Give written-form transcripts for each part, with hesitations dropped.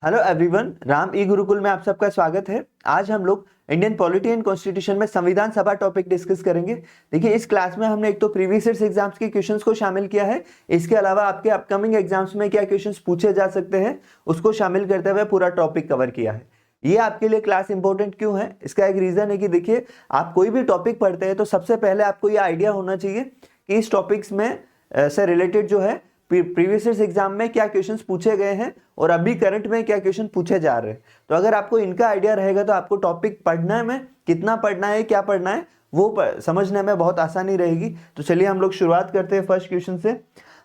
Hello everyone, Ram ई गुरुकुल में आप सबका स्वागत है। आज हम लोग इंडियन पॉलिटी एंड कॉन्स्टिट्यूशन में संविधान सभा टॉपिक डिस्कस करेंगे। देखिए, इस क्लास में हमने एक तो प्रीवियस ईयर एग्जाम्स के क्वेश्चंस को शामिल किया है। इसके अलावा आपके अपकमिंग एग्जाम्स में क्या क्वेश्चंस पूछे जा सकते हैं उसको शामिल करते हुए पूरा टॉपिक कवर किया है। ये आपके लिए क्लास इंपॉर्टेंट क्यों है, इसका एक रीजन है कि देखिए, आप कोई भी टॉपिक पढ़ते हैं तो सबसे पहले आपको ये आइडिया होना चाहिए कि इस टॉपिक्स में से रिलेटेड जो है प्रीवियस ईयर एग्जाम में क्या क्वेश्चंस पूछे गए हैं और अभी करंट में क्या क्वेश्चन पूछे जा रहे हैं। तो अगर आपको इनका आइडिया रहेगा तो आपको टॉपिक पढ़ने में कितना पढ़ना है, क्या पढ़ना है, वो समझने में बहुत आसानी रहेगी। तो चलिए हम लोग शुरुआत करते हैं फर्स्ट क्वेश्चन से।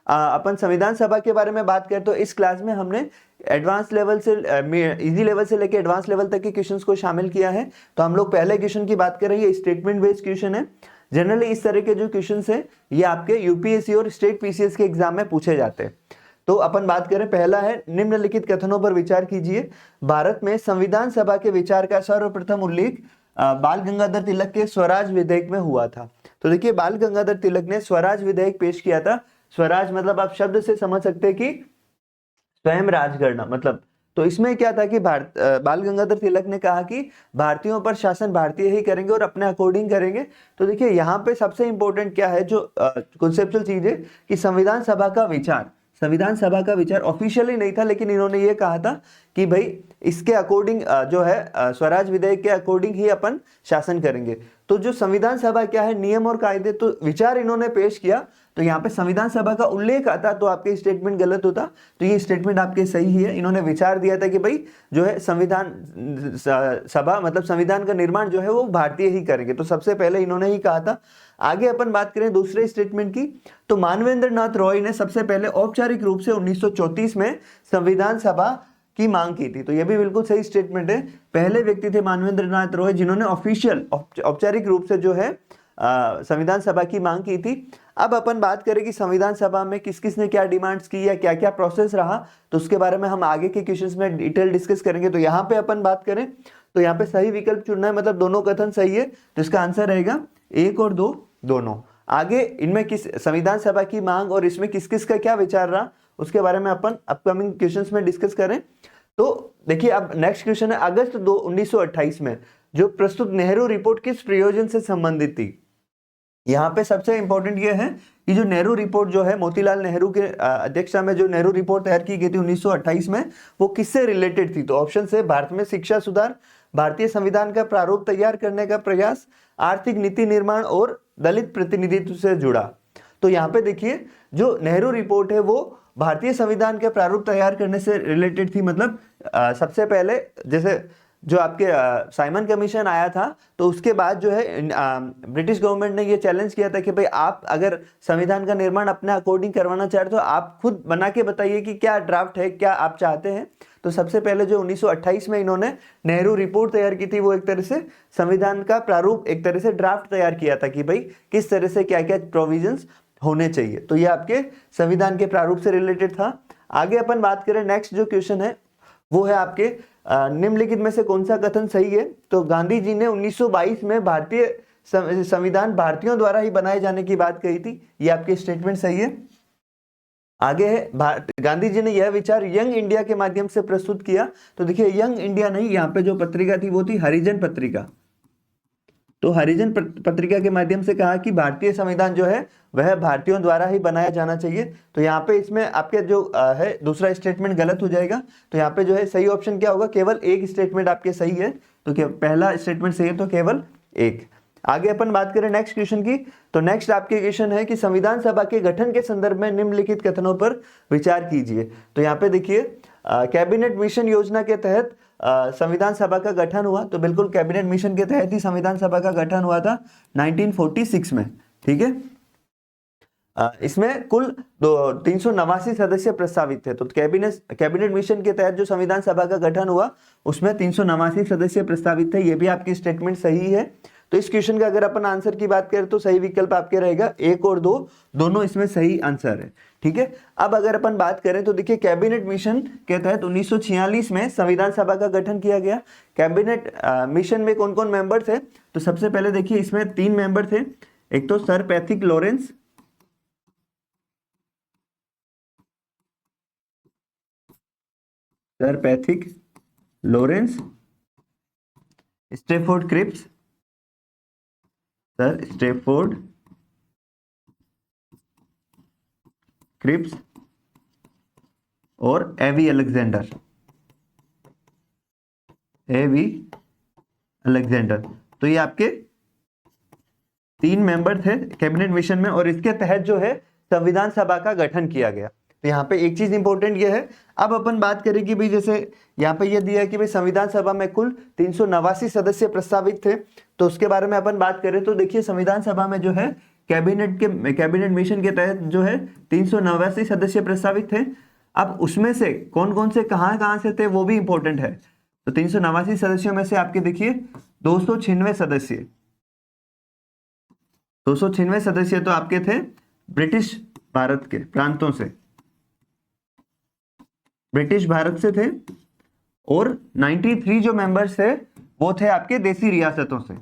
अपन संविधान सभा के बारे में बात करें तो इस क्लास में हमने एडवांस लेवल से इजी लेवल से लेकर एडवांस लेवल तक के क्वेश्चंस को शामिल किया है। तो हम लोग पहले क्वेश्चन की बात कर रहे हैं, ये स्टेटमेंट बेस्ड क्वेश्चन है। जनरली इस तरह के जो क्वेश्चंस है ये आपके यूपीएससी और स्टेट पीसीएस के एग्जाम में पूछे जाते हैं। तो अपन बात करें, पहला है निम्नलिखित कथनों पर विचार कीजिए। भारत में संविधान सभा के विचार का सर्वप्रथम उल्लेख बाल गंगाधर तिलक के स्वराज विधेयक में हुआ था। तो देखिए, बाल गंगाधर तिलक ने स्वराज विधेयक पेश किया था। स्वराज मतलब आप शब्द से समझ सकते हैं कि स्वयं राज करना मतलब। तो इसमें क्या था कि बाल गंगाधर तिलक ने कहा कि भारतीयों पर शासन भारतीय ही करेंगे और अपने अकॉर्डिंग करेंगे। तो देखिए, यहाँ पे सबसे इंपॉर्टेंट क्या है, जो कॉन्सेप्चुअल चीज है कि संविधान सभा का विचार ऑफिशियली नहीं था, लेकिन इन्होंने ये कहा था कि भाई इसके अकॉर्डिंग जो है स्वराज विधेयक के अकॉर्डिंग ही अपन शासन करेंगे। तो जो संविधान सभा क्या है, नियम और कायदे, तो विचार इन्होंने पेश किया। तो यहाँ पे संविधान सभा का उल्लेख आता तो आपके स्टेटमेंट गलत होता। तो ये स्टेटमेंट आपके सही ही है। इन्होंने विचार दिया था कि भाई जो है संविधान सभा मतलब संविधान का निर्माण जो है वो भारतीय ही करेंगे। तो सबसे पहले इन्होंने ही कहा था। आगे अपन बात करें दूसरे स्टेटमेंट की, तो मानवेंद्र नाथ रॉय ने सबसे पहले औपचारिक रूप से 1934 में संविधान सभा की मांग की थी। तो ये भी बिल्कुल सही स्टेटमेंट है। पहले व्यक्ति थे मानवेंद्र नाथ रॉय जिन्होंने ऑफिशियल औपचारिक रूप से जो है संविधान सभा की मांग की थी। अब अपन बात करें कि संविधान सभा में किस किस ने क्या डिमांड्स की या क्या क्या प्रोसेस रहा, तो उसके बारे में हम आगे के क्वेश्चंस में डिटेल डिस्कस करेंगे। तो यहाँ पे अपन बात करें तो यहाँ पे सही विकल्प चुनना है, मतलब दोनों कथन सही है। तो इसका आंसर रहेगा 1 और 2 दोनों। आगे इनमें किस संविधान सभा की मांग और इसमें किस किस का क्या विचार रहा उसके बारे में अपन अपकमिंग क्वेश्चंस में डिस्कस करें। तो देखिए, अब नेक्स्ट क्वेश्चन है, अगस्त 1928 में जो प्रस्तुत नेहरू रिपोर्ट किस प्रयोजन से संबंधित थी। यहाँ पे सबसे इंपॉर्टेंट ये है कि जो नेहरू रिपोर्ट जो है मोतीलाल नेहरू के अध्यक्षता में जो नेहरू रिपोर्ट तैयार की गई थी 1928 में, वो किससे रिलेटेड थी। तो ऑप्शन है, भारत में शिक्षा सुधार, भारतीय संविधान का प्रारूप तैयार करने का प्रयास, आर्थिक नीति निर्माण और दलित प्रतिनिधित्व से जुड़ा। तो यहाँ पे देखिए, जो नेहरू रिपोर्ट है वो भारतीय संविधान के प्रारूप तैयार करने से रिलेटेड थी। मतलब सबसे पहले जैसे जो आपके साइमन कमीशन आया था, तो उसके बाद जो है ब्रिटिश गवर्नमेंट ने ये चैलेंज किया था कि भाई आप अगर संविधान का निर्माण अपने अकॉर्डिंग करवाना चाहते हो तो आप खुद बना के बताइए कि क्या ड्राफ्ट है, क्या आप चाहते हैं। तो सबसे पहले जो 1928 में इन्होंने नेहरू रिपोर्ट तैयार की थी, वो एक तरह से संविधान का प्रारूप, एक तरह से ड्राफ्ट तैयार किया था कि भाई किस तरह से क्या क्या प्रोविजंस होने चाहिए। तो ये आपके संविधान के प्रारूप से रिलेटेड था। आगे अपन बात करें, नेक्स्ट जो क्वेश्चन है वो है आपके निम्नलिखित में से कौन सा कथन सही है। तो गांधी जी ने 1922 में भारतीय संविधान भारतीयों द्वारा ही बनाए जाने की बात कही थी। ये आपके स्टेटमेंट सही है। आगे है, गांधी जी ने यह विचार यंग इंडिया के माध्यम से प्रस्तुत किया। तो देखिए, यंग इंडिया नहीं, यहाँ पे जो पत्रिका थी वो थी हरिजन पत्रिका। तो हरिजन पत्रिका के माध्यम से कहा कि भारतीय संविधान जो है वह भारतीयों द्वारा ही बनाया जाना चाहिए। तो यहाँ पे इसमें आपके जो है दूसरा स्टेटमेंट गलत हो जाएगा। तो यहाँ पे जो है सही ऑप्शन क्या होगा, केवल एक स्टेटमेंट आपके सही है। तो क्या पहला स्टेटमेंट सही है, तो केवल एक। आगे अपन बात करें नेक्स्ट क्वेश्चन की, तो नेक्स्ट आपके क्वेश्चन है कि संविधान सभा के गठन के संदर्भ में निम्नलिखित कथनों पर विचार कीजिए। तो यहाँ पे देखिए, कैबिनेट मिशन योजना के तहत संविधान सभा का गठन हुआ। तो बिल्कुल कैबिनेट मिशन के तहत ही संविधान सभा का गठन हुआ था 1946 में। ठीक है, इसमें कुल 389 सदस्य प्रस्तावित थे। तो कैबिनेट मिशन के तहत जो संविधान सभा का गठन हुआ उसमें 389 सदस्य प्रस्तावित थे। ये भी आपकी स्टेटमेंट सही है। तो इस क्वेश्चन का अगर अपन आंसर की बात करें तो सही विकल्प आपके रहेगा 1 और 2 दोनों इसमें सही आंसर है। ठीक है, अब अगर अपन बात करें तो देखिए, कैबिनेट मिशन के तहत 1946 में संविधान सभा का गठन किया गया। कैबिनेट मिशन में कौन कौन मेंबर थे, तो सबसे पहले देखिए इसमें 3 मेंबर थे। एक तो sir Pethick Lawrence, sir Pethick, Lawrence, Stafford Cripps, sir Stafford Cripps और एवी अलेक्जेंडर, एवी अलेक्जेंडर। तो ये आपके 3 मेंबर थे कैबिनेट मिशन में और इसके तहत जो है संविधान सभा का गठन किया गया। तो यहाँ पे एक चीज इंपॉर्टेंट ये है, अब अपन बात करें कि भाई जैसे यहाँ पे ये दिया है कि भाई संविधान सभा में कुल 389 सदस्य प्रस्तावित थे। तो उसके बारे में अपन बात करें तो देखिए संविधान सभा में जो है कैबिनेट मिशन के तहत जो है 389 सदस्य प्रस्तावित थे। अब उसमें से कौन कौन से कहाँ से थे वो भी इंपॉर्टेंट है। तो 389 सदस्यों में से आपके देखिए 296 सदस्य 296 सदस्य तो आपके थे ब्रिटिश भारत के प्रांतों से, ब्रिटिश भारत से थे। और 93 जो मेंबर्स थे वो थे आपके देसी रियासतों से,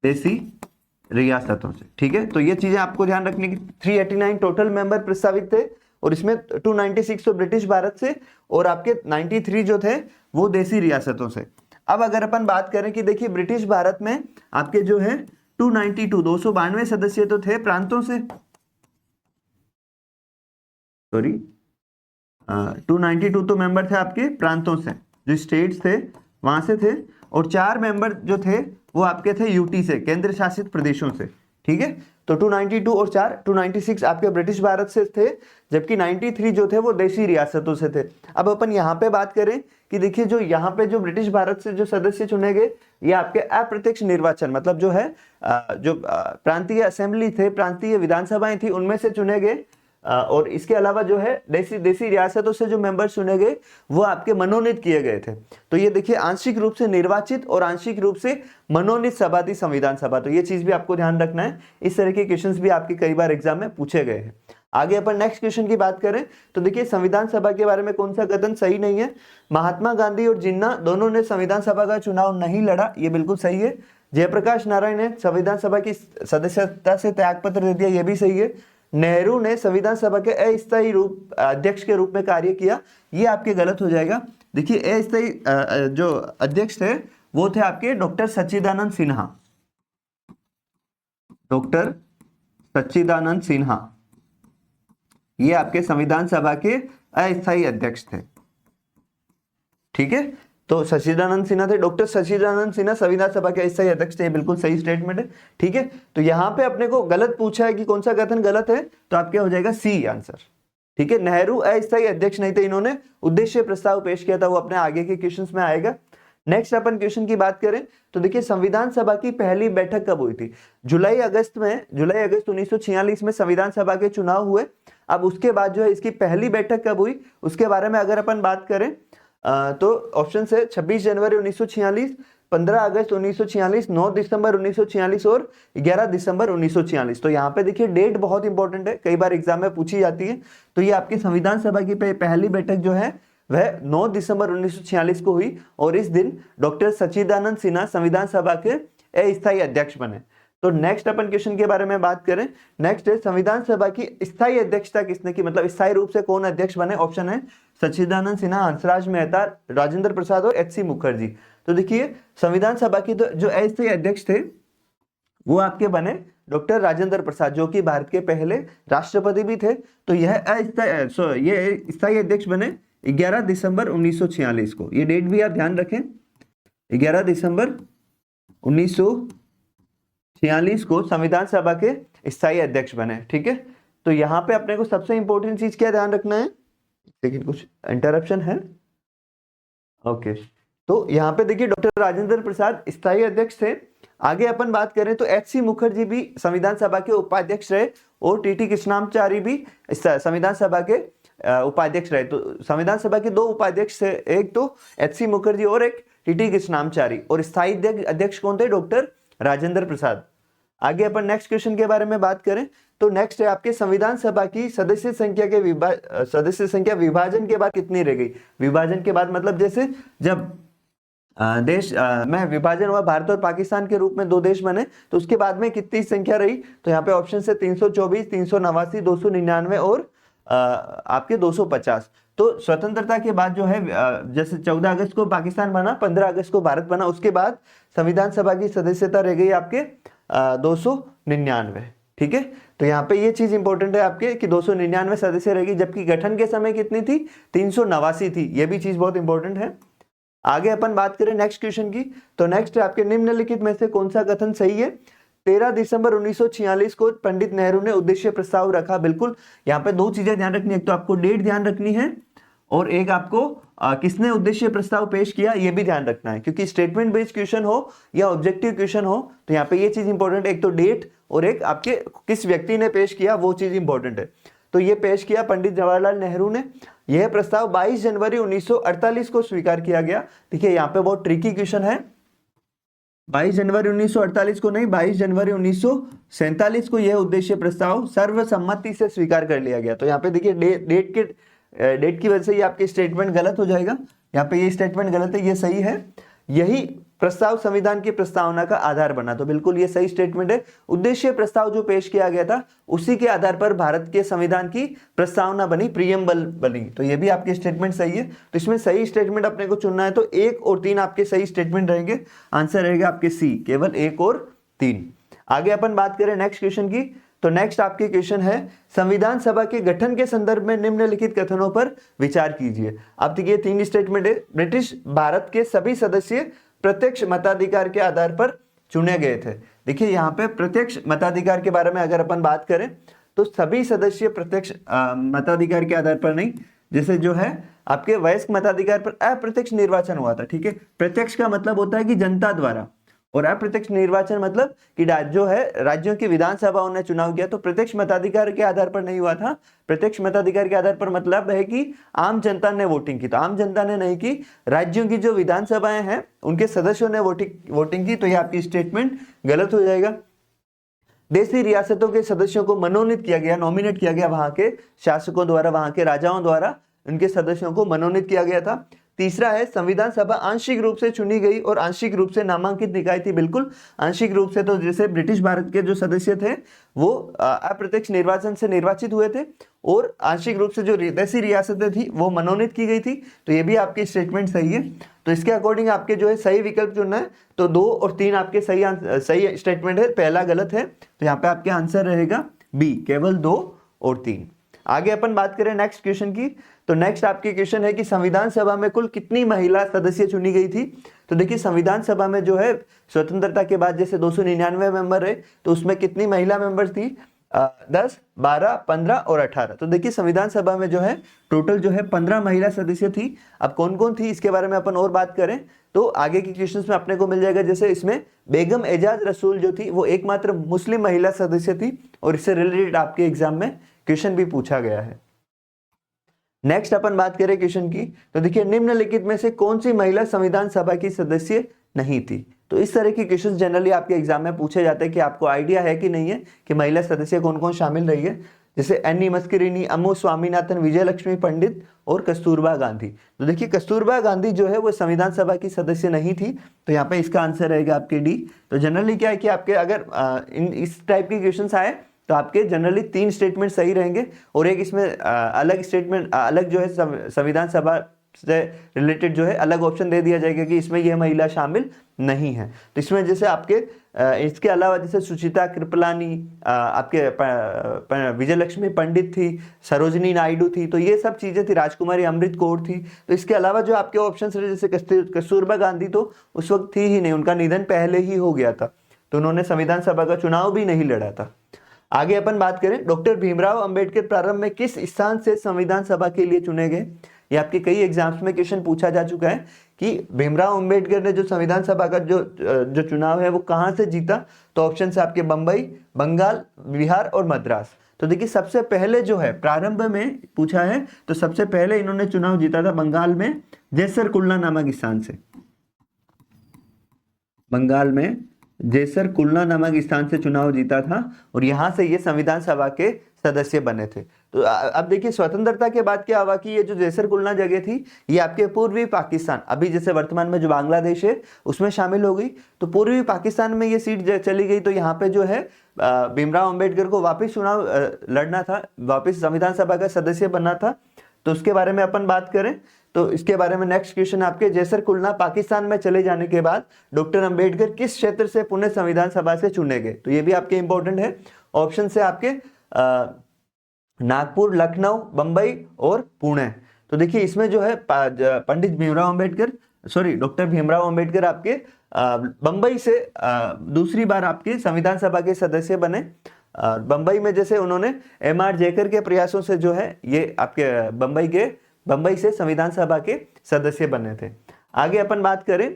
देसी रियासतों से। ठीक है, तो ये चीजें आपको ध्यान रखने की। 389 टोटल मेंबर प्रस्तावित थे और इसमें 296 तो ब्रिटिश भारत से और आपके 93 जो थे वो देसी रियासतों से। अब अगर अपन बात करें कि देखिए ब्रिटिश भारत में आपके जो है 292 सदस्य तो थे प्रांतों से, सॉरी 292 तो मेंबर थे आपके प्रांतों से, जो स्टेट्स थे वहां से थे। और 4 मेंबर जो थे वो आपके थे यूटी से, केंद्र शासित प्रदेशों से। ठीक है, तो 292 और 4 296 आपके ब्रिटिश भारत से थे, जबकि 93 जो थे वो देशी रियासतों से थे। अब अपन यहाँ पे बात करें कि देखिए जो यहाँ पे जो ब्रिटिश भारत से जो सदस्य चुने गए ये आपके अप्रत्यक्ष निर्वाचन, मतलब जो है जो प्रांतीय असेंबली थे, प्रांतीय विधानसभाएं थी, उनमें से चुने गए। और इसके अलावा जो है देसी रियासतों से जो मेंबर चुने गए वो आपके मनोनीत किए गए थे। तो ये देखिए आंशिक रूप से निर्वाचित और आंशिक रूप से मनोनीत सभा थी संविधान सभा। तो ये चीज भी आपको ध्यान रखना है, इस तरह के क्वेश्चंस भी आपके कई बार एग्जाम में पूछे गए हैं। आगे अपन नेक्स्ट क्वेश्चन की बात करें तो देखिए संविधान सभा के बारे में कौन सा कथन सही नहीं है। महात्मा गांधी और जिन्ना दोनों ने संविधान सभा का चुनाव नहीं लड़ा, ये बिल्कुल सही है। जयप्रकाश नारायण ने संविधान सभा की सदस्यता से त्यागपत्र दे दिया, ये भी सही है। नेहरू ने संविधान सभा के अस्थायी रूप अध्यक्ष के रूप में कार्य किया, ये आपके गलत हो जाएगा। देखिए अस्थायी जो अध्यक्ष थे वो थे आपके डॉक्टर सच्चिदानंद सिन्हा, डॉक्टर सच्चिदानंद सिन्हा, ये आपके संविधान सभा के अस्थायी अध्यक्ष थे। ठीक है, तो सच्चिदानंद सिन्हा थे, डॉक्टर सच्चिदानंद सिन्हा संविधान सभा के अस्थायी अध्यक्ष थे, बिल्कुल सही स्टेटमेंट है। ठीक है, तो यहाँ पे अपने को गलत पूछा है कि कौन सा कथन गलत है, तो आपके हो जाएगा सी आंसर। ठीक है, नेहरू अस्थायी अध्यक्ष नहीं थे, इन्होंने उद्देश्य प्रस्ताव पेश किया था, वो अपने आगे के क्वेश्चंस में आएगा। नेक्स्ट अपन क्वेश्चन की बात करें तो देखिए संविधान सभा की पहली बैठक कब हुई थी। जुलाई अगस्त 1946 में संविधान सभा के चुनाव हुए। अब उसके बाद जो है इसकी पहली बैठक कब हुई उसके बारे में अगर अपन बात करें तो ऑप्शन है 26 जनवरी 1946, 15 अगस्त 1946, 9 दिसंबर 1946 और 11 दिसंबर 1946। तो यहाँ पे देखिए डेट बहुत इंपॉर्टेंट है, कई बार एग्जाम में पूछी जाती है। तो ये आपकी संविधान सभा की पहली बैठक जो है वह 9 दिसंबर 1946 को हुई और इस दिन डॉक्टर सच्चिदानंद सिन्हा संविधान सभा के अस्थायी अध्यक्ष बने। तो नेक्स्ट अपन क्वेश्चन के बारे में बात करें, नेक्स्ट है संविधान सभा की स्थायी अध्यक्षता किसने की, मतलब स्थायी रूप से कौन अध्यक्ष बने। ऑप्शन है सच्चिदानंद सिन्हा, हंसराज मेहता, राजेंद्र प्रसाद और एच सी मुखर्जी। तो देखिए संविधान सभा की जो अस्थायी अध्यक्ष थे वो आपके बने डॉक्टर राजेंद्र प्रसाद, जो कि भारत के पहले राष्ट्रपति भी थे। तो यह स्थायी अध्यक्ष बने 11 दिसंबर 1946 को, ये डेट भी आप ध्यान रखें, 11 दिसंबर 1946 को संविधान सभा के स्थायी अध्यक्ष बने। ठीक है, तो यहाँ पे अपने को सबसे इंपॉर्टेंट चीज क्या ध्यान रखना है, लेकिन कुछ इंटरप्शन है। ओके, तो यहाँ पे देखिए डॉक्टर राजेंद्र प्रसाद स्थायी अध्यक्ष थे। आगे अपन बात करें तो एच सी मुखर्जी भी संविधान सभा के उपाध्यक्ष रहे और टी कृष्णाचारी भी संविधान सभा के उपाध्यक्ष रहे। तो संविधान सभा के 2 उपाध्यक्ष थे, एक तो एच सी मुखर्जी और एक टी कृष्णाचारी, और स्थायी अध्यक्ष कौन थे, डॉक्टर राजेंद्र प्रसाद। आगे अपन नेक्स्ट क्वेश्चन के बारे में बात करें तो नेक्स्ट है आपके संविधान सभा की सदस्य संख्या विभाजन के बाद कितनी रह गई। विभाजन के बाद मतलब जैसे जब देश में विभाजन हुआ, भारत और पाकिस्तान के रूप में 2 देश बने, तो उसके बाद में कितनी संख्या रही। तो यहाँ पे ऑप्शन है 324, 389, 299 और आपके 250। तो स्वतंत्रता के बाद जो है जैसे 14 अगस्त को पाकिस्तान बना, 15 अगस्त को भारत बना, उसके बाद संविधान सभा की सदस्यता रह गई आपके 299। ठीक है, तो यहाँ पे ये चीज इंपॉर्टेंट है आपके कि 299 सदस्य रहेगी, जबकि गठन के समय कितनी थी, 389 थी। ये भी चीज बहुत इंपॉर्टेंट है। आगे अपन बात करें नेक्स्ट क्वेश्चन की, तो नेक्स्ट आपके निम्नलिखित में से कौन सा कथन सही है। 13 दिसंबर 1946 को पंडित नेहरू ने उद्देश्य प्रस्ताव रखा। बिल्कुल, यहाँ पे दो चीजें ध्यान रखनी है, एक तो आपको डेट ध्यान रखनी है और एक आपको किसने उद्देश्य प्रस्ताव पेश किया ये भी ध्यान रखना है, क्योंकि स्टेटमेंट बेस्ड क्वेश्चन हो या ऑब्जेक्टिव क्वेश्चन हो तो यहाँ पे ये चीज इंपॉर्टेंट है, एक तो डेट और एक आपके किस व्यक्ति ने पेश किया वो चीज इंपॉर्टेंट है। तो ये पेश किया पंडित जवाहरलाल नेहरू ने। यह प्रस्ताव 22 जनवरी 1948 को स्वीकार किया गया। देखिए यहाँ पे बहुत ट्रिकी क्वेश्चन है, 22 जनवरी 1948 को नहीं, 22 जनवरी 1947 को यह उद्देश्य प्रस्ताव सर्वसम्मति से स्वीकार कर लिया गया। तो यहाँ पे देखिए डेट की वजह से ये आपकी स्टेटमेंट गलत हो जाएगा। यहाँ पे ये स्टेटमेंट गलत है, ये सही है। यही प्रस्ताव संविधान की प्रस्तावना का आधार बना, तो बिल्कुल ये सही स्टेटमेंट है। उद्देश्य प्रस्ताव जो पेश किया गया था उसी के आधार पर भारत के संविधान की प्रस्तावना बनी, प्रियम्बल बनी। तो ये भी आपकी स्टेटमेंट सही है। तो इसमें सही स्टेटमेंट अपने को चुनना है, तो 1 और 3 आपके सही स्टेटमेंट रहेंगे। आंसर रहेगा आपके सी, केवल 1 और 3। आगे अपन बात करें नेक्स्ट क्वेश्चन की, तो नेक्स्ट आपके क्वेश्चन है संविधान सभा के गठन के संदर्भ में निम्नलिखित कथनों पर विचार कीजिए। अब देखिए 3 स्टेटमेंट है। ब्रिटिश भारत के सभी सदस्य प्रत्यक्ष मताधिकार के आधार पर चुने गए थे। देखिए यहाँ पे प्रत्यक्ष मताधिकार के बारे में अगर अपन बात करें तो सभी सदस्य प्रत्यक्ष मताधिकार के आधार पर नहीं, जैसे जो है आपके वयस्क मताधिकार पर अप्रत्यक्ष निर्वाचन हुआ था। ठीक है, प्रत्यक्ष का मतलब होता है कि जनता द्वारा, और अप्रत्यक्ष निर्वाचन मतलब कि जो है राज्यों की विधानसभाओं ने चुनाव किया। तो प्रत्यक्ष मताधिकार के आधार पर नहीं हुआ था। प्रत्यक्ष मताधिकार के आधार पर मतलब है कि आम जनता ने वोटिंग की, तो आम जनता ने नहीं की, राज्यों की जो विधानसभाएं हैं उनके सदस्यों ने वोटिंग की। तो ये आपकी स्टेटमेंट गलत हो जाएगा। देशी रियासतों के सदस्यों को मनोनीत किया गया, नॉमिनेट किया गया, वहां के शासकों द्वारा, वहां के राजाओं द्वारा उनके सदस्यों को मनोनीत किया गया था। तीसरा है संविधान सभा आंशिक रूप से चुनी गई और आंशिक रूप से नामांकित निकाय थी। बिल्कुल आंशिक रूप से, तो जैसे ब्रिटिश भारत के जो सदस्य थे वो अप्रत्यक्ष निर्वाचन से निर्वाचित हुए थे, और आंशिक रूप से जो देशी रियासतें थी वो मनोनीत की गई थी। तो ये भी आपकी स्टेटमेंट सही है। तो इसके अकॉर्डिंग आपके जो है सही विकल्प चुनना है, तो 2 और 3 आपके सही स्टेटमेंट है, पहला गलत है। तो यहाँ पे आपके आंसर रहेगा बी, केवल 2 और 3। आगे अपन बात करें नेक्स्ट क्वेश्चन की, तो नेक्स्ट आपके क्वेश्चन है कि संविधान सभा में कुल कितनी महिला सदस्य चुनी गई थी। तो देखिए संविधान सभा में जो है स्वतंत्रता के बाद जैसे 299 मेंबर है, तो उसमें कितनी महिला मेंबर्स थी, 10, 12, 15 और 18। तो देखिए संविधान सभा में जो है टोटल जो है 15 महिला सदस्य थी। अब कौन कौन थी इसके बारे में अपन और बात करें तो आगे के क्वेश्चंस में अपने को मिल जाएगा। जैसे इसमें बेगम एजाज रसूल जो थी वो एकमात्र मुस्लिम महिला सदस्य थी, और इससे रिलेटेड आपके एग्जाम में क्वेश्चन भी पूछा गया है। नेक्स्ट अपन बात करें क्वेश्चन की, तो देखिए निम्नलिखित में से कौन सी महिला संविधान सभा की सदस्य नहीं थी। तो इस तरह के क्वेश्चन जनरली आपके एग्जाम में पूछे जाते हैं कि आपको आइडिया है कि नहीं है कि महिला सदस्य कौन कौन शामिल रही है। जैसे एनी मस्करिनी, अम्मू स्वामीनाथन, विजय लक्ष्मी पंडित और कस्तूरबा गांधी। तो देखिए कस्तूरबा गांधी जो है वो संविधान सभा की सदस्य नहीं थी, तो यहाँ पे इसका आंसर रहेगा आपके डी। तो जनरली क्या है कि आपके अगर इस टाइप के क्वेश्चन आए तो आपके जनरली 3 स्टेटमेंट सही रहेंगे, और एक इसमें अलग स्टेटमेंट, अलग जो है संविधान सभा से रिलेटेड जो है अलग ऑप्शन दे दिया जाएगा कि इसमें यह महिला शामिल नहीं है। तो इसमें जैसे आपके इसके अलावा जैसे सुचिता कृपलानी, आपके विजय लक्ष्मी पंडित थी, सरोजनी नायडू थी, तो ये सब चीजें थी, राजकुमारी अमृत कौर थी। तो इसके अलावा जो आपके ऑप्शन रहे जैसे कस्तूरबा गांधी तो उस वक्त थी ही नहीं, उनका निधन पहले ही हो गया था, तो उन्होंने संविधान सभा का चुनाव भी नहीं लड़ा था। आगे अपन बात करें डॉक्टर भीमराव अंबेडकर प्रारंभ में किस स्थान से संविधान सभा के लिए चुने गए। ये आपके कई एग्जाम्स में क्वेश्चन पूछा जा चुका है कि भीमराव अंबेडकर ने जो संविधान सभा का जो चुनाव है वो कहां से जीता। तो ऑप्शन है आपके बंबई, बंगाल, बिहार और मद्रास। तो देखिए सबसे पहले जो है प्रारंभ में पूछा है, तो सबसे पहले इन्होंने चुनाव जीता था बंगाल में, जैसर कुल्ला नामक स्थान से। बंगाल में जैसर कुल्ला नामक स्थान से इन्होंने चुनाव जीता था। तो देखिए सबसे पहले जो है प्रारंभ में पूछा है, तो सबसे पहले इन्होंने चुनाव जीता था बंगाल में, जैसर कुल्ला नामक स्थान से। बंगाल में जैसर कुल्ला नामक स्थान से इन्होंने चुनाव जीता था। तो देखिए सबसे पहले जो है प्रारंभ में पूछा है, तो सबसे पहले इन्होंने चुनाव जीता था बंगाल में, जैसर कुल्ला नामक स्थान से। जेसर कुलना नामक स्थान से चुनाव जीता था और यहाँ से ये संविधान सभा के सदस्य बने थे। तो अब देखिए स्वतंत्रता के बाद क्या हुआ कि ये जो जेसर कुलना जगह थी ये आपके पूर्वी पाकिस्तान, अभी जैसे वर्तमान में जो बांग्लादेश है उसमें शामिल हो गई। तो पूर्वी पाकिस्तान में ये सीट चली गई। तो यहाँ पे जो है भीमराव अंबेडकर को वापस चुनाव लड़ना था, वापस संविधान सभा का सदस्य बनना था। तो उसके बारे में अपन बात करें तो इसके बारे में नेक्स्ट क्वेश्चन आपके, जेसर कुलना पाकिस्तान में चले जाने के बाद डॉक्टर अंबेडकर किस क्षेत्र से पुणे संविधान सभा से चुने गए? तो ये भी आपके इंपॉर्टेंट है। ऑप्शन से आपके नागपुर, लखनऊ, बंबई और पुणे। तो देखिए इसमें जो है पंडित भीमराव अंबेडकर, सॉरी डॉक्टर भीमराव अंबेडकर आपके बंबई से दूसरी बार आपके संविधान सभा के सदस्य बने। बंबई में जैसे उन्होंने M.R. जेकर के प्रयासों से जो है ये आपके बंबई से संविधान सभा के सदस्य बने थे। आगे अपन बात करें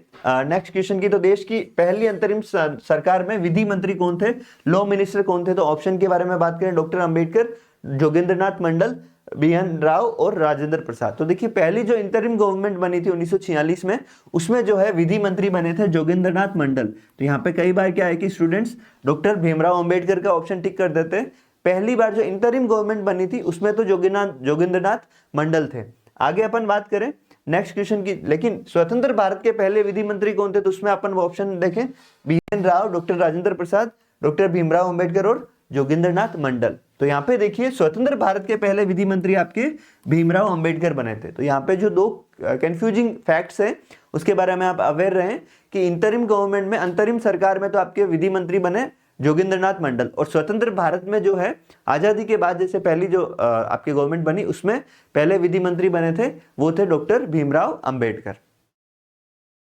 नेक्स्ट क्वेश्चन की, तो देश की पहली अंतरिम सरकार में विधि मंत्री कौन थे, लॉ मिनिस्टर कौन थे? तो ऑप्शन के बारे में बात करें, डॉक्टर अंबेडकर, जोगेंद्रनाथ मंडल, BN राव और राजेंद्र प्रसाद। तो देखिए पहली जो इंटरिम गवर्नमेंट बनी थी 1946 में, उसमें जो है विधि मंत्री बने थे जोगेंद्रनाथ मंडल। तो यहाँ पे कई बार क्या है कि स्टूडेंट्स डॉक्टर भीमराव अंबेडकर का ऑप्शन टिक कर देते हैं। पहली बार जो इंटरिम गवर्नमेंट बनी थी उसमें तो जोगेंद्रनाथ मंडल थे। आगे अपन बात करें नेक्स्ट क्वेश्चन की, लेकिन स्वतंत्र भारत के पहले विधि मंत्री कौन थे? तो उसमें अपन ऑप्शन देखें, BN Rao, doctor Rajendra Prasad, doctor Bhimrao Ambedkar और जोगेंद्रनाथ मंडल। तो यहाँ पे देखिए स्वतंत्र भारत के पहले विधि मंत्री आपके भीमराव अंबेडकर बने थे। तो यहाँ पे जो दो कंफ्यूजिंग फैक्ट्स है उसके बारे में आप अवेयर रहें कि इंटरिम गवर्नमेंट में, अंतरिम सरकार में तो आपके विधि मंत्री बने जोगेंद्रनाथ मंडल, और स्वतंत्र भारत में जो है आजादी के बाद जैसे पहली जो आपकी गवर्नमेंट बनी उसमें पहले विधि मंत्री बने थे वो थे डॉक्टर भीमराव अंबेडकर।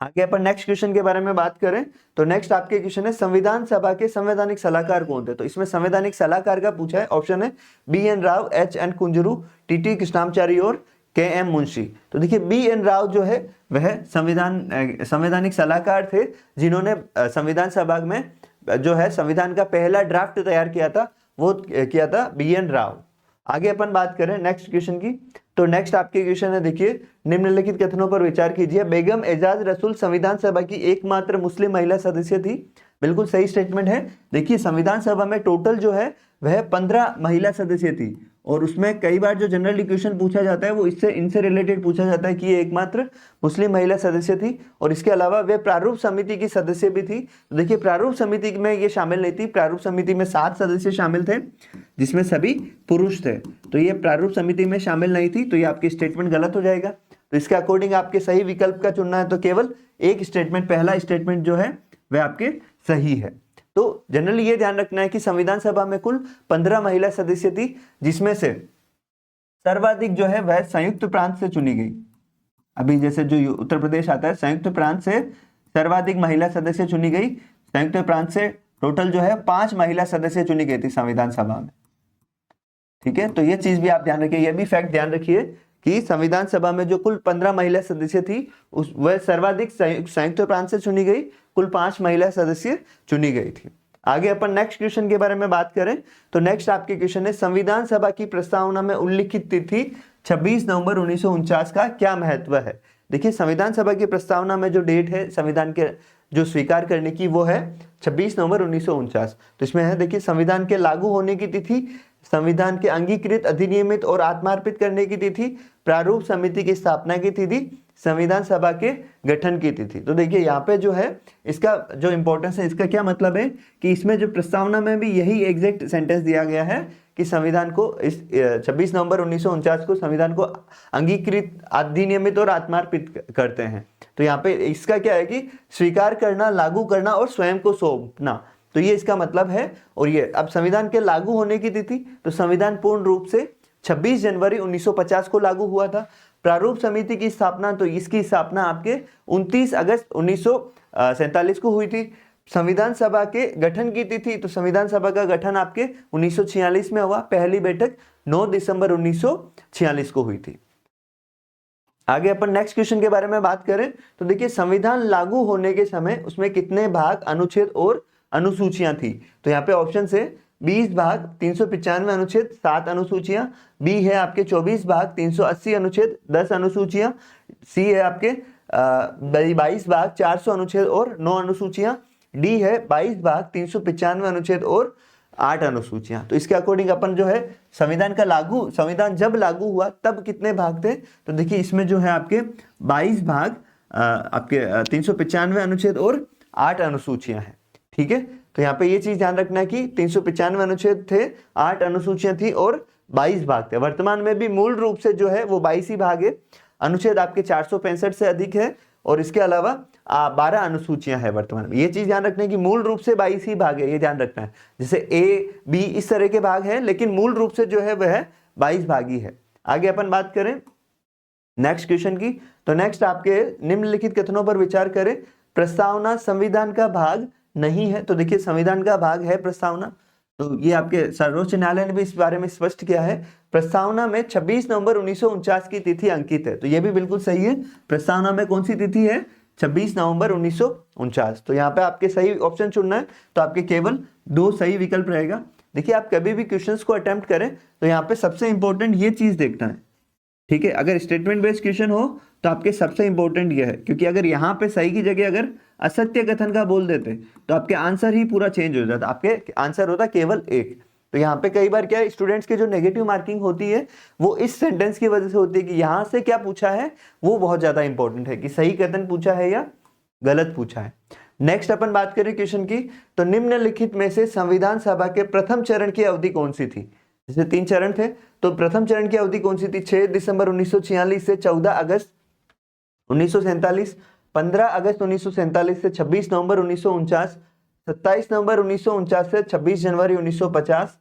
आगे अपन नेक्स्ट क्वेश्चन के बारे में बात करें तो नेक्स्ट आपके क्वेश्चन है संविधान सभा के संवैधानिक सलाहकार कौन थे? तो इसमें संवैधानिक सलाहकार का पूछा है। ऑप्शन है BN Rao, HN Kunzru, TT Krishnamachari और KM मुंशी। तो देखिए BN राव जो है वह संवैधानिक सलाहकार थे जिन्होंने संविधान सभा में जो है संविधान का पहला ड्राफ्ट तैयार किया था, वो किया था BN राव। आगे अपन बात करें नेक्स्ट क्वेश्चन की, तो नेक्स्ट आपके क्वेश्चन है देखिए, निम्नलिखित कथनों पर विचार कीजिए। बेगम एजाज रसूल संविधान सभा की एकमात्र मुस्लिम महिला सदस्य थी। बिल्कुल सही स्टेटमेंट है। देखिए संविधान सभा में टोटल जो है वह 15 महिला सदस्य थी और उसमें कई बार जो जनरली क्वेश्चन पूछा जाता है वो इनसे रिलेटेड पूछा जाता है कि ये एकमात्र मुस्लिम महिला सदस्य थी। और इसके अलावा वे प्रारूप समिति की सदस्य भी थी। तो देखिए प्रारूप समिति में ये शामिल नहीं थी। प्रारूप समिति में 7 सदस्य शामिल थे जिसमें सभी पुरुष थे। तो ये प्रारूप समिति में शामिल नहीं थी, तो ये आपकी स्टेटमेंट गलत हो जाएगा। तो इसके अकॉर्डिंग आपके सही विकल्प का चुनना है, तो केवल एक स्टेटमेंट, पहला स्टेटमेंट जो है वह आपके सही है। तो जनरली ये ध्यान रखना है कि संविधान सभा में कुल 15 महिला सदस्य थी जिसमें से सर्वाधिक जो है वह संयुक्त प्रांत से चुनी गई। अभी जैसे जो उत्तर प्रदेश आता है, संयुक्त प्रांत से सर्वाधिक महिला सदस्य चुनी गई। संयुक्त प्रांत से टोटल जो है 5 महिला सदस्य चुनी गई थी संविधान सभा में। ठीक है, तो ये चीज भी आप ध्यान रखिए, ये भी फैक्ट ध्यान रखिए कि संविधान सभा में जो कुल 15 महिला सदस्य थी वह सर्वाधिक संयुक्त प्रांत से चुनी गई, कुल 5 महिला सदस्य चुनी गई थी। आगे अपन नेक्स्ट क्वेश्चन के बारे में बात करें तो नेक्स्ट आपके क्वेश्चन है संविधान सभा की प्रस्तावना में उल्लिखित तिथि 26 नवंबर 1949 का क्या महत्व है? देखिए संविधान सभा की प्रस्तावना में जो डेट है संविधान के जो स्वीकार करने की वो है 26 नवंबर 1949। तो इसमें है देखिए संविधान के लागू होने की तिथि, संविधान के अंगीकृत, अधिनियमित और आत्मार्पित करने की तिथि, प्रारूप समिति की स्थापना की तिथि, संविधान सभा के गठन की तिथि। तो देखिए यहाँ पे जो है इसका जो इंपॉर्टेंस है, इसका क्या मतलब है कि इसमें जो प्रस्तावना में भी यही एग्जैक्ट सेंटेंस दिया गया है कि संविधान को इस 26 नवंबर 1949 को संविधान को अंगीकृत, अधिनियमित और आत्मार्पित करते हैं। तो यहाँ पे इसका क्या है कि स्वीकार करना, लागू करना और स्वयं को सौंपना, तो ये इसका मतलब है। और ये अब संविधान के लागू होने की तिथि, तो संविधान पूर्ण रूप से 26 जनवरी 1950 को लागू हुआ था। प्रारूप समिति की स्थापना, तो इसकी स्थापना आपके 29 अगस्त 1947 को हुई थी। संविधान सभा के गठन की तिथि, तो संविधान सभा का गठन आपके 1946 में हुआ। पहली बैठक 9 दिसंबर 1946 को हुई थी। आगे अपन नेक्स्ट क्वेश्चन के बारे में बात करें तो देखिए संविधान लागू होने के समय उसमें कितने भाग, अनुच्छेद और अनुसूचियां थी? तो यहाँ पे ऑप्शन से 20 भाग, 395 अनुच्छेद, 7 अनुसूचियां। बी है आपके 24 भाग, 380 अनुच्छेद, 10 अनुसूचियां। सी है आपके 22 भाग, 400 अनुच्छेद और 9 अनुसूचियां। डी है 22 भाग 395 अनुच्छेद और 8 अनुसूचियां। तो इसके अकॉर्डिंग अपन जो है संविधान जब लागू हुआ तब कितने भाग थे, तो देखिए इसमें जो है आपके 22 भाग आपके 395 अनुच्छेद और 8 अनुसूचियां हैं। ठीक है, तो यहाँ पे ये चीज ध्यान रखना है कि 395 अनुच्छेद थे, 8 अनुसूचियां थी और 22 भाग थे। वर्तमान में भी मूल रूप से जो है वो 22 ही भाग है। अनुच्छेद आपके 465 से अधिक है और इसके अलावा 12 अनुसूचियां हैं वर्तमान में। ये चीज ध्यान रखना है कि मूल रूप से 22 ही भाग है, ये ध्यान रखना है। जैसे ए बी इस तरह के भाग है, लेकिन मूल रूप से जो है वह 22 भाग ही है। आगे अपन बात करें नेक्स्ट क्वेश्चन की, तो नेक्स्ट आपके निम्नलिखित कथनों पर विचार करें। प्रस्तावना संविधान का भाग नहीं है। तो देखिए संविधान का भाग है प्रस्तावना, तो ये आपके सर्वोच्च न्यायालय ने भी इस बारे में स्पष्ट किया है। प्रस्तावना में 26 नवंबर 1949 की तिथि अंकित है, तो ये भी बिल्कुल सही है। प्रस्तावना में कौन सी तिथि है, 26 नवंबर 1949। तो यहाँ पे आपके सही ऑप्शन चुनना है, तो आपके केवल 2 सही विकल्प रहेगा। देखिए आप कभी भी क्वेश्चंस को अटेम्प्ट करें तो यहाँ पे सबसे इंपॉर्टेंट ये चीज देखना है। ठीक है, अगर स्टेटमेंट बेस्ड क्वेश्चन हो तो आपके सबसे इंपॉर्टेंट ये है, क्योंकि अगर यहाँ पे सही की जगह अगर असत्य कथन का बोल देते तो आपके आंसर ही पूरा चेंज हो जाता, आपके आंसर होता केवल 1। तो यहाँ पे कई बार क्या है, स्टूडेंट्स के जो नेगेटिव मार्किंग होती है वो इस सेंटेंस की वजह से होती है कि यहाँ से क्या पूछा है वो बहुत ज्यादा इंपॉर्टेंट है, कि सही कथन पूछा है या गलत पूछा है। नेक्स्ट अपन बात करें क्वेश्चन की, तो निम्नलिखित में से संविधान सभा के प्रथम चरण की अवधि कौन सी थी। जैसे 3 चरण थे, तो प्रथम चरण की अवधि कौन सी थी, 6 दिसंबर 1946 से 14 अगस्त 1947, 15 अगस्त 1947 से 26 नवंबर 1949, 27 नवंबर 1949 से 26 जनवरी 1950,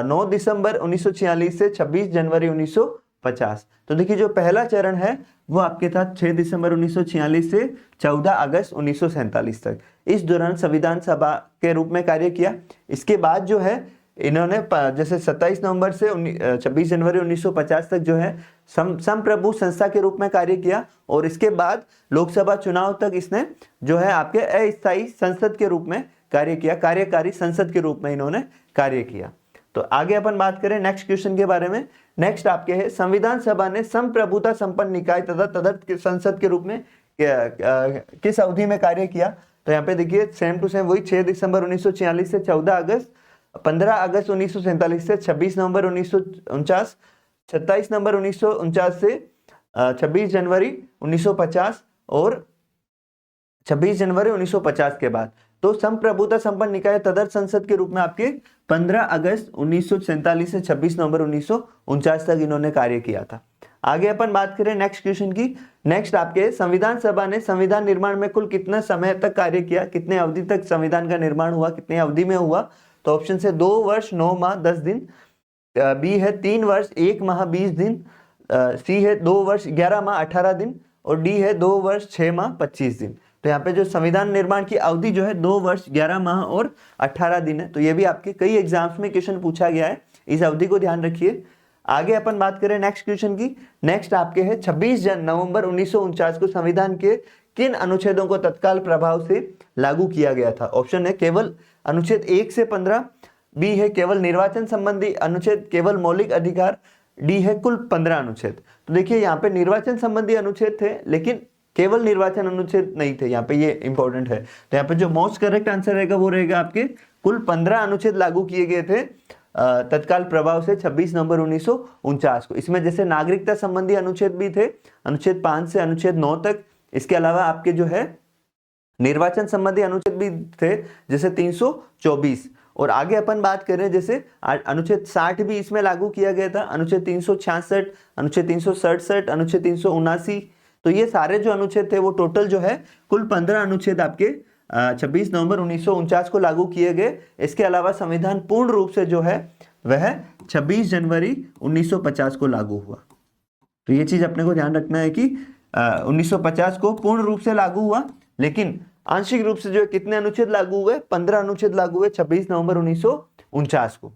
9 दिसंबर 1946 से 26 जनवरी 1950। तो देखिए जो पहला चरण है वो आपके था 6 दिसंबर 1946 से 14 अगस्त 1947 तक। इस दौरान संविधान सभा के रूप में कार्य किया। इसके बाद जो है इन्होंने जैसे 27 नवंबर से 26 जनवरी 1950 तक जो है संप्रभु संस्था के रूप में कार्य किया, और इसके बाद लोकसभा चुनाव तक इसने जो है आपके अस्थायी संसद के रूप में कार्य किया, कार्यकारी संसद के रूप में इन्होंने कार्य किया। तो आगे अपन बात करें नेक्स्ट क्वेश्चन के बारे में। नेक्स्ट आपके है, संविधान सभा ने संप्रभुता संपन्न निकाय तथा तदर्थ संसद के रूप में किस अवधि में कार्य किया। तो यहाँ पे देखिए सेम टू सेम वही 6 दिसंबर 1946 से 14 अगस्त, 15 अगस्त 1947 से 26 नवंबर 1949, 27 नवंबर 1949 से 26 जनवरी 1950 और 26 जनवरी 1950 के बाद तो संप्रभुता संपन्न निकाय तदर्थ संसद के रूप में आपके 15 अगस्त 1947 से 26 नवंबर 1949 तक इन्होंने कार्य किया था। आगे अपन बात करें नेक्स्ट क्वेश्चन की। नेक्स्ट आपके संविधान सभा ने संविधान निर्माण में कुल कितना समय तक कार्य किया, कितने अवधि तक संविधान का निर्माण हुआ, कितने अवधि में हुआ। तो ऑप्शन से 2 वर्ष 9 माह 10 दिन, बी है 3 वर्ष 1 माह 20 दिन, सी है 2 वर्ष 11 माह 18 दिन और डी है 2 वर्ष 6 माह 25 दिन। तो यहाँ पे जो संविधान निर्माण की अवधि जो है 2 वर्ष 11 माह और 18 दिन है। तो ये भी आपके कई एग्जाम्स में क्वेश्चन पूछा गया है, इस अवधि को ध्यान रखिए। आगे अपन बात करें नेक्स्ट क्वेश्चन की। नेक्स्ट आपके है 26 नवंबर 1949 को संविधान के किन अनुच्छेदों को तत्काल प्रभाव से लागू किया गया था। ऑप्शन है केवल अनुच्छेद 1 से 15, बी है केवल निर्वाचन संबंधी अनुच्छेद, केवल मौलिक अधिकार, डी है कुल 15 अनुच्छेद। तो देखिए यहाँ पे निर्वाचन संबंधी अनुच्छेद थे लेकिन केवल निर्वाचन अनुच्छेद नहीं थे, यहाँ पे ये इंपॉर्टेंट है। तो यहाँ पे जो मोस्ट करेक्ट आंसर रहेगा वो रहेगा आपके कुल 15 अनुच्छेद लागू किए गए थे तत्काल प्रभाव से 26 नवंबर 1949 को। इसमें जैसे नागरिकता संबंधी अनुच्छेद भी थे, अनुच्छेद 5 से अनुच्छेद 9 तक। इसके अलावा आपके जो है निर्वाचन संबंधी अनुच्छेद भी थे जैसे 324। और आगे अपन बात करें जैसे अनुच्छेद 60 भी इसमें लागू किया गया था, अनुच्छेद 366, अनुच्छेद 367, अनुच्छेद 379। तो ये सारे जो अनुच्छेद थे वो टोटल जो है कुल 15 अनुच्छेद आपके 26 नवंबर 1949 को लागू किए गए। इसके अलावा संविधान पूर्ण रूप से जो है वह 26 जनवरी 1950 को लागू हुआ। तो ये चीज अपने को ध्यान रखना है कि 1950 को पूर्ण रूप से लागू हुआ, लेकिन आंशिक रूप से जो है कितने अनुच्छेद लागू हुए, 15 अनुच्छेद लागू हुए 26 नवंबर 1949 को।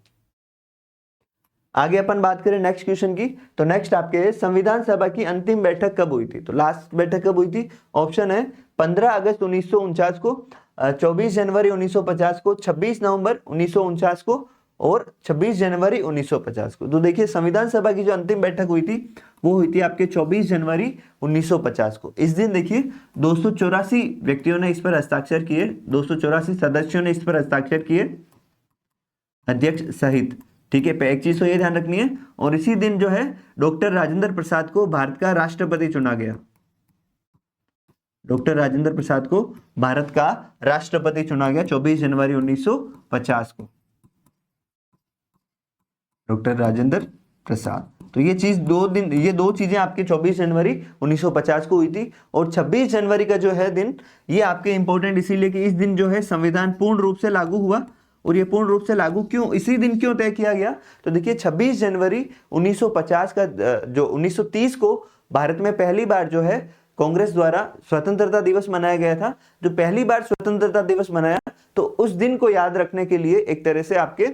आगे अपन बात करें नेक्स्ट क्वेश्चन की। तो नेक्स्ट आपके संविधान सभा की अंतिम बैठक कब हुई थी। तो लास्ट बैठक कब हुई थी। ऑप्शन है 15 अगस्त 1949 को, 24 जनवरी 1950 को, 26 नवंबर 1949 को और 26 जनवरी 1950 को। तो देखिए संविधान सभा की जो अंतिम बैठक हुई थी वो हुई थी आपके 24 जनवरी 1950 को। इस दिन देखिए 284 व्यक्तियों ने इस पर हस्ताक्षर किए, 284 सदस्यों ने इस पर हस्ताक्षर किए, अध्यक्ष सहित। ठीक है, एक चीज तो ये ध्यान रखनी है। और इसी दिन जो है डॉक्टर राजेंद्र प्रसाद को भारत का राष्ट्रपति चुना गया। डॉक्टर राजेंद्र प्रसाद को भारत का राष्ट्रपति चुना गया 24 जनवरी 1950 को, डॉक्टर राजेंद्र प्रसाद। तो ये चीज ये दो चीजें आपके 24 जनवरी 1950 को हुई थी। और 26 जनवरी का जो है दिन, ये आपके इंपॉर्टेंट इसीलिए कि इस दिन जो है संविधान पूर्ण रूप से लागू हुआ। और ये पूर्ण रूप से लागू क्यों, इसी दिन क्यों तय किया गया, तो देखिए 26 जनवरी 1950 का जो 1930 को भारत में पहली बार जो है कांग्रेस द्वारा स्वतंत्रता दिवस मनाया गया था। जो पहली बार स्वतंत्रता दिवस मनाया, तो उस दिन को याद रखने के लिए एक तरह से आपके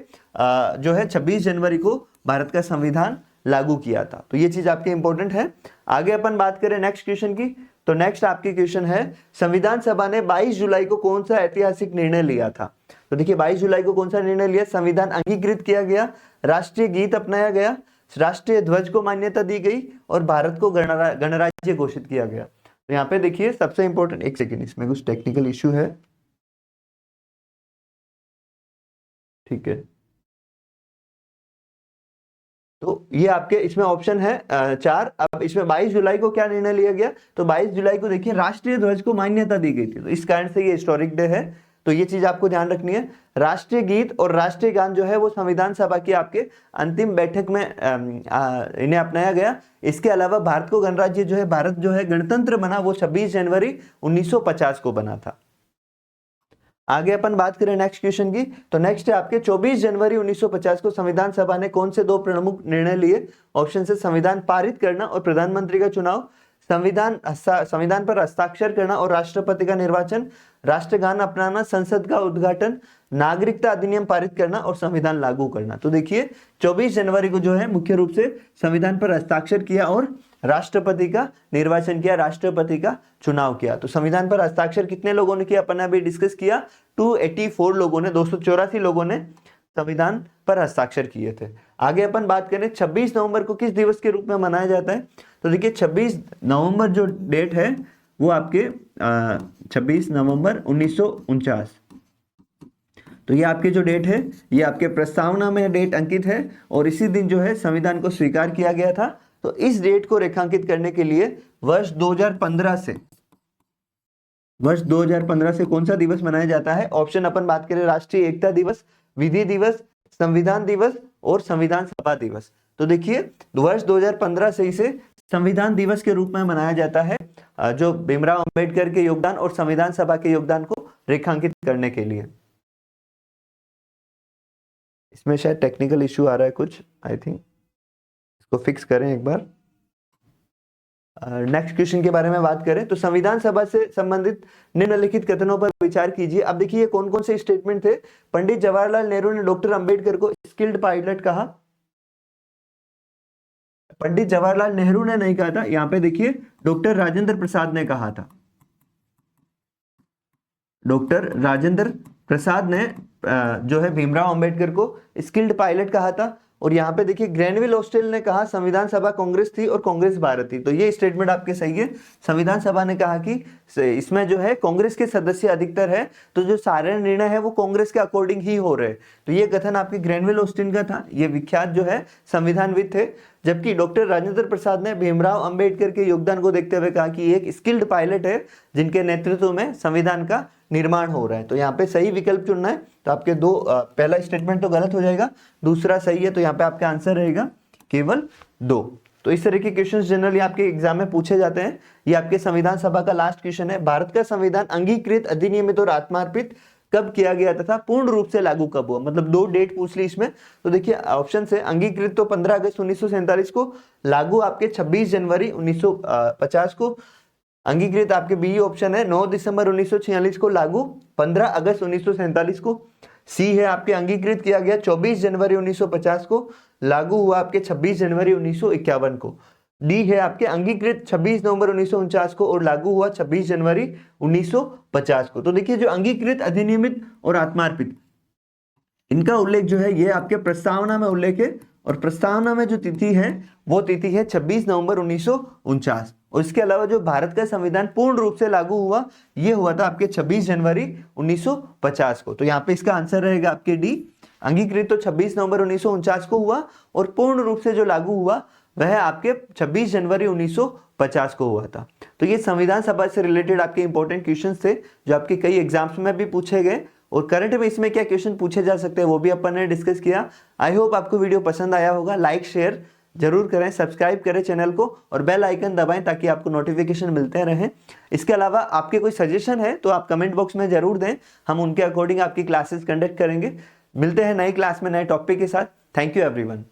जो है 26 जनवरी को भारत का संविधान लागू किया था। तो ये चीज आपके इंपॉर्टेंट है। आगे अपन बात करें नेक्स्ट क्वेश्चन की, तो नेक्स्ट आपकी क्वेश्चन है संविधान सभा ने 22 जुलाई को कौन सा ऐतिहासिक निर्णय लिया था। तो देखिए 22 जुलाई को कौन सा निर्णय लिया, संविधान अंगीकृत किया गया, राष्ट्रीय गीत अपनाया गया, राष्ट्रीय ध्वज को मान्यता दी गई और भारत को गणराज्य घोषित किया गया। तो यहाँ पे देखिए सबसे इंपॉर्टेंट, एक सेकेंड इसमें कुछ टेक्निकल इश्यू है। ठीक है, तो ये आपके इसमें ऑप्शन है 4। अब इसमें 22 जुलाई को क्या निर्णय लिया गया, तो 22 जुलाई को देखिए राष्ट्रीय ध्वज को मान्यता दी गई थी, तो इस कारण से ये हिस्टोरिक डे है। तो ये चीज आपको ध्यान रखनी है। राष्ट्रीय गीत और राष्ट्रीय गान जो है वो संविधान सभा की आपके अंतिम बैठक में इन्हें अपनाया गया। इसके अलावा भारत को गणराज्य जो है, भारत जो है गणतंत्र बना वो 26 जनवरी 1950 को बना था। आगे अपन बात करें नेक्स्ट क्वेश्चन की, तो नेक्स्ट है आपके 24 जनवरी 1950 को संविधान सभा ने कौन से दो प्रमुख निर्णय लिए। ऑप्शन से संविधान पारित करना और प्रधानमंत्री का चुनाव, संविधान पर हस्ताक्षर करना और राष्ट्रपति का निर्वाचन, राष्ट्रगान अपनाना, संसद का उद्घाटन, नागरिकता अधिनियम पारित करना और संविधान लागू करना। तो देखिए 24 जनवरी को जो है मुख्य रूप से संविधान पर हस्ताक्षर किया और राष्ट्रपति का निर्वाचन किया, राष्ट्रपति का चुनाव किया। तो संविधान पर हस्ताक्षर कितने लोगों ने किया, अपन ने अभी डिस्कस किया, 284 लोगों ने, 284 लोगों ने संविधान पर हस्ताक्षर किए थे। आगे अपन बात करें 26 नवंबर को किस दिवस के रूप में मनाया जाता है, तो देखिए 26 नवंबर जो डेट है वो आपके 26 नवंबर 1949। तो ये आपके जो डेट है ये आपके प्रस्तावना में डेट अंकित है और इसी दिन जो है संविधान को स्वीकार किया गया था। तो इस डेट को रेखांकित करने के लिए वर्ष 2015 से कौन सा दिवस मनाया जाता है। ऑप्शन अपन बात करें राष्ट्रीय एकता दिवस, विधि दिवस, संविधान दिवस और संविधान सभा दिवस। तो देखिए वर्ष 2015 से इसे संविधान दिवस के रूप में मनाया जाता है, जो भीमराव अंबेडकर के योगदान और संविधान सभा के योगदान को रेखांकित करने के लिए। इसमें शायद टेक्निकल इश्यू आ रहा है कुछ, आई थिंक इसको फिक्स करें एक बार। नेक्स्ट क्वेश्चन के बारे में बात करें तो संविधान सभा से संबंधित निम्नलिखित कथनों पर विचार कीजिए। अब देखिए कौन कौन से स्टेटमेंट थे। पंडित जवाहरलाल नेहरू ने डॉक्टर अंबेडकर को स्किल्ड पायलट कहा। पंडित जवाहरलाल नेहरू ने नहीं कहा था, यहां पे देखिए डॉक्टर राजेंद्र प्रसाद ने कहा था। डॉक्टर राजेंद्र प्रसाद ने जो है भीमराव अंबेडकर को स्किल्ड पायलट कहा था। और यहाँ पे देखिए ग्रैनविल हॉस्टेल ने कहा संविधान सभा कांग्रेस थी और कांग्रेस भारत थी। तो ये स्टेटमेंट आपके सही है। संविधान सभा ने कहा कि इसमें जो है कांग्रेस के सदस्य अधिकतर है, तो जो सारे निर्णय है वो कांग्रेस के अकॉर्डिंग ही हो रहे। तो ये कथन आपके ग्रैनविल हॉस्टेल का था, ये विख्यात जो है संविधानविद थे। जबकि डॉक्टर राजेंद्र प्रसाद ने भीमराव अंबेडकर के योगदान को देखते हुए कहा कि एक स्किल्ड पायलट है जिनके नेतृत्व में संविधान का निर्माण हो रहा है। तो यहाँ पे सही विकल्प चुनना है। तो आपके दो पहला स्टेटमेंट तो गलत हो जाएगा, दूसरा सही है, तो यहाँ पे आपका आंसर रहेगा केवल 2। तो इस तरह के क्वेश्चंस जनरली आपके एग्जाम में पूछे जाते हैं। ये आपके संविधान सभा का लास्ट क्वेश्चन है। भारत का संविधान अंगीकृत, अधिनियमित और आत्मार्पित कब किया गया तथा पूर्ण रूप से लागू कब हुआ। मतलब 2 डेट पूछ ली इसमें। तो देखिए ऑप्शन से अंगीकृत तो 15 अगस्त 1947 को, लागू आपके 26 जनवरी 1950 को। अंगीकृत आपके बी ऑप्शन है 9 दिसंबर 1946 को, लागू 15 अगस्त 1947 को। सी है आपके अंगीकृत किया गया 24 जनवरी 1950 को, लागू हुआ आपके 26 जनवरी 1951 को। डी है आपके अंगीकृत 26 नवंबर 1949 को और लागू हुआ 26 जनवरी 1950 को। तो देखिए जो अंगीकृत, अधिनियमित और आत्मार्पित, इनका उल्लेख जो है ये आपके प्रस्तावना में उल्लेख है, और प्रस्तावना में जो तिथि है वो तिथि है 26 नवंबर 1949। और इसके अलावा जो भारत का संविधान पूर्ण रूप से लागू हुआ ये हुआ था आपके 26 जनवरी 1950 को। तो यहाँ पे इसका आंसर रहेगा आपके डी। अंगीकृत तो 26 नवंबर 1949 को हुआ, और पूर्ण रूप से जो लागू हुआ वह आपके 26 जनवरी 1950 को हुआ था। तो ये संविधान सभा से रिलेटेड आपके इंपॉर्टेंट क्वेश्चंस थे जो आपके कई एग्जाम्स में भी पूछे गए, और करंट बेस में क्या क्वेश्चन पूछे जा सकते हैं वो भी अपन ने डिस्कस किया। आई होप आपको वीडियो पसंद आया होगा। लाइक शेयर जरूर करें, सब्सक्राइब करें चैनल को, और बेल आइकन दबाएं ताकि आपको नोटिफिकेशन मिलते रहें। इसके अलावा आपके कोई सजेशन है तो आप कमेंट बॉक्स में जरूर दें, हम उनके अकॉर्डिंग आपकी क्लासेस कंडक्ट करेंगे। मिलते हैं नई क्लास में नए टॉपिक के साथ। Thank you everyone.